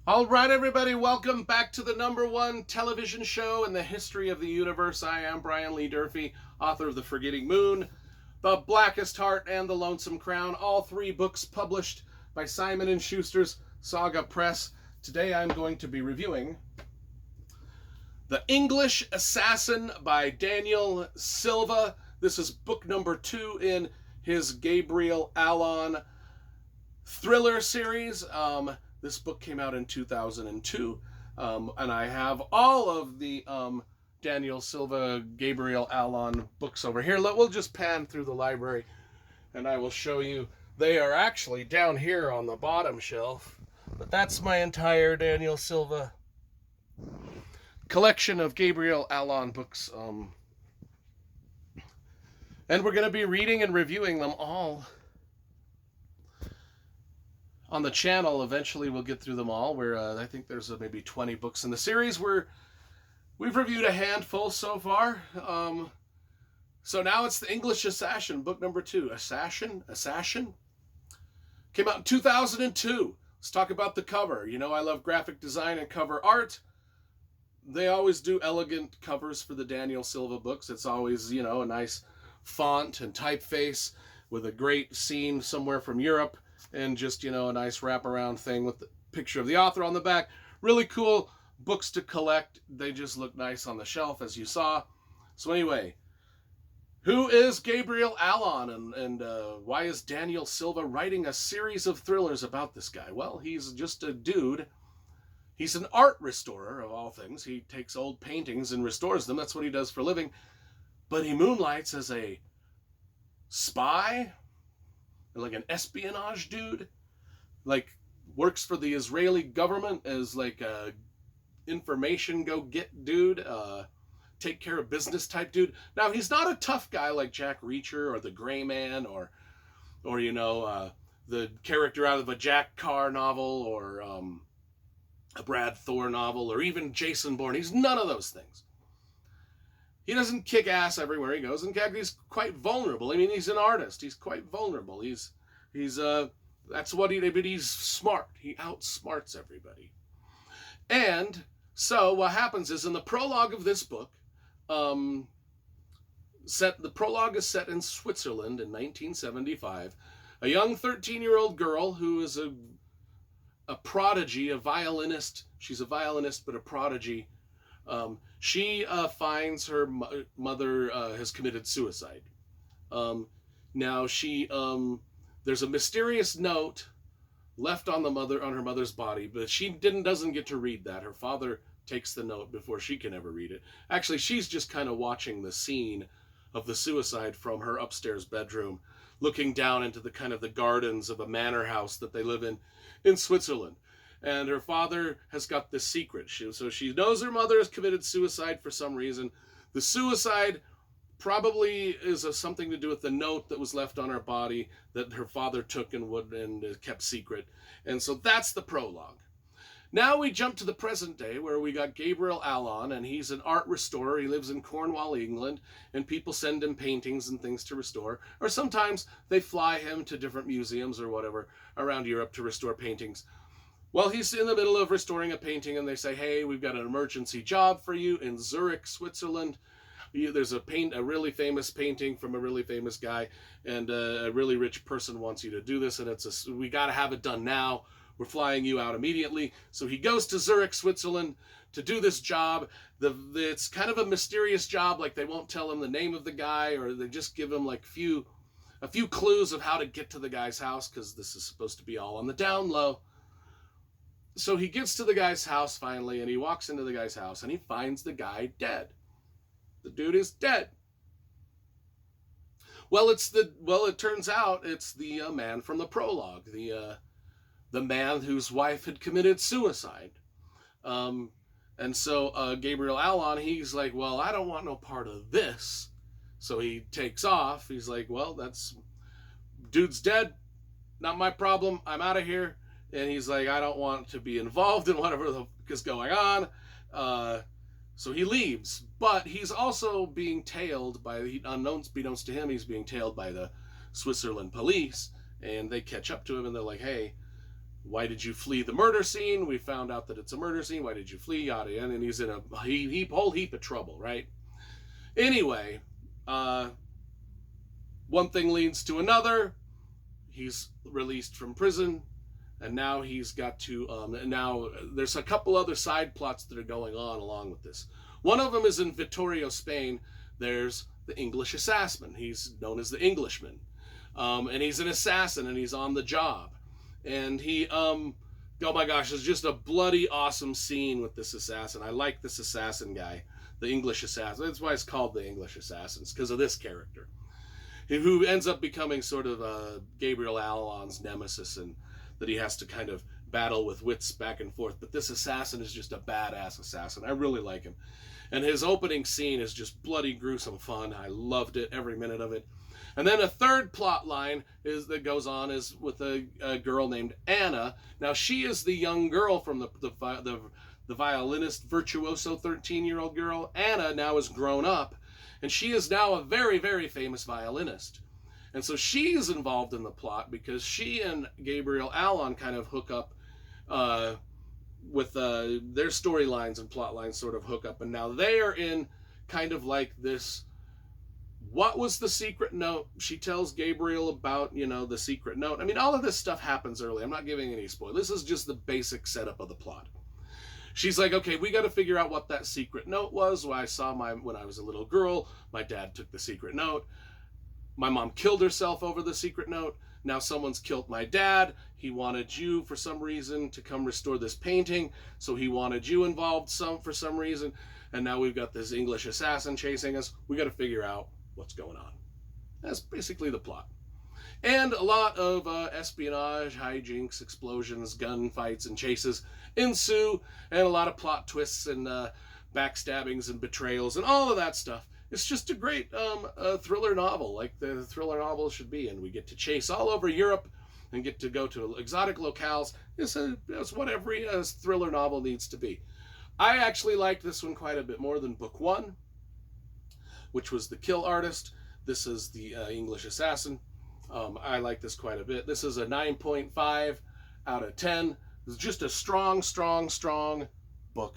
All right, everybody, welcome back to the #1 television show in the history of the universe. I am Brian Lee Durfee, author of The Forgetting Moon, The Blackest Heart, and The Lonesome Crown, all three books published by Simon & Schuster's Saga Press. Today I'm going to be reviewing The English Assassin by Daniel Silva. This is book number 2 in his Gabriel Allon thriller series. This book came out in 2002, and I have all of the Daniel Silva, Gabriel Allon books over here. We'll just pan through the library, and I will show you. They are actually down here on the bottom shelf, but that's my entire Daniel Silva collection of Gabriel Allon books, and we're going to be reading and reviewing them all on the channel. Eventually we'll get through them all. I think there's maybe 20 books in the series. We've reviewed a handful so far. So now it's The English Assassin, book number 2. Assassin? Came out in 2002. Let's talk about the cover. You know, I love graphic design and cover art. They always do elegant covers for the Daniel Silva books. It's always, you know, a nice font and typeface with a great scene somewhere from Europe, and just, you know, a nice wraparound thing with the picture of the author on the back. Really cool books to collect. They just look nice on the shelf, as you saw. So anyway, who is Gabriel Allon, and why is Daniel Silva writing a series of thrillers about this guy? Well, he's just a dude. He's an art restorer, of all things. He takes old paintings and restores them. That's what he does for a living. But he moonlights as a spy, like an espionage dude, like works for the Israeli government as like a information go-get dude, take care of business type dude. Now, he's not a tough guy like Jack Reacher or the Gray Man or you know, the character out of a Jack Carr novel or a Brad Thor novel or even Jason Bourne. He's none of those things. He doesn't kick ass everywhere he goes. In fact, he's quite vulnerable. I mean, he's an artist. He's quite vulnerable. That's what he did, but he's smart. He outsmarts everybody. And so what happens is, in the prologue of this book, the prologue is set in Switzerland in 1975. A young 13-year-old girl who is a prodigy, a violinist. She's a violinist, but a prodigy. She finds her mother has committed suicide. Now there's a mysterious note left on her mother's body, but she doesn't get to read that. Her father takes the note before she can ever read it. Actually, she's just kind of watching the scene of the suicide from her upstairs bedroom, looking down into the kind of the gardens of a manor house that they live in Switzerland. And her father has got this secret. So she knows her mother has committed suicide for some reason. The suicide probably is something to do with the note that was left on her body that her father took and kept secret. And so that's the prologue. Now we jump to the present day, where we got Gabriel Allon, and he's an art restorer. He lives in Cornwall, England, and people send him paintings and things to restore. Or sometimes they fly him to different museums or whatever around Europe to restore paintings. Well, he's in the middle of restoring a painting, and they say, hey, we've got an emergency job for you in Zurich, Switzerland. There's a really famous painting from a really famous guy, and a really rich person wants you to do this, and we got to have it done now. We're flying you out immediately. So he goes to Zurich, Switzerland to do this job. It's kind of a mysterious job. Like, they won't tell him the name of the guy, or they just give him like a few clues of how to get to the guy's house, because this is supposed to be all on the down low. So he gets to the guy's house finally, and he walks into the guy's house, and he finds the guy dead. The dude is dead. Well, it turns out it's the man from the prologue, the man whose wife had committed suicide. And so Gabriel Allon, he's like, well, I don't want no part of this. So he takes off. He's like, well, dude's dead. Not my problem. I'm out of here. And he's like, I don't want to be involved in whatever the fuck is going on. So he leaves. But he's also being tailed unbeknownst to him, he's being tailed by the Switzerland police. And they catch up to him, and they're like, hey, why did you flee the murder scene? We found out that it's a murder scene. Why did you flee? Yada yada. And he's in a whole heap of trouble, right? Anyway, one thing leads to another. He's released from prison, and now he's got to. Now there's a couple other side plots that are going on along with this. One of them is in Vittorio, Spain. There's the English assassin. He's known as the Englishman, and he's an assassin, and he's on the job. And he, oh my gosh, it's just a bloody awesome scene with this assassin. I like this assassin guy, the English assassin. That's why it's called the English Assassins, because of this character, who ends up becoming sort of Gabriel Allon's nemesis, and that he has to kind of battle with wits back and forth. But this assassin is just a badass assassin. I really like him. And his opening scene is just bloody gruesome fun. I loved it, every minute of it. And then a third plot line that goes on is with a girl named Anna. Now she is the young girl from the violinist virtuoso 13-year-old girl. Anna now is grown up, and she is now a very, very famous violinist. And so she is involved in the plot because she and Gabriel Allon kind of hook up with their storylines and plot lines sort of hook up. And now they are in kind of like this, what was the secret note? She tells Gabriel about, the secret note. I mean, all of this stuff happens early. I'm not giving any spoil. This is just the basic setup of the plot. She's like, okay, we got to figure out what that secret note was. When I saw when I was a little girl, my dad took the secret note. My mom killed herself over the secret note. Now someone's killed my dad. He wanted you for some reason to come restore this painting. So he wanted you involved for some reason. And now we've got this English assassin chasing us. We got to figure out what's going on. That's basically the plot. And a lot of espionage, hijinks, explosions, gunfights, and chases ensue. And a lot of plot twists and backstabbings and betrayals and all of that stuff. It's just a great thriller novel, like the thriller novel should be. And we get to chase all over Europe and get to go to exotic locales. It's what every thriller novel needs to be. I actually liked this one quite a bit more than book one, which was The Kill Artist. This is The English Assassin. I like this quite a bit. This is a 9.5 out of 10. It's just a strong, strong, strong book.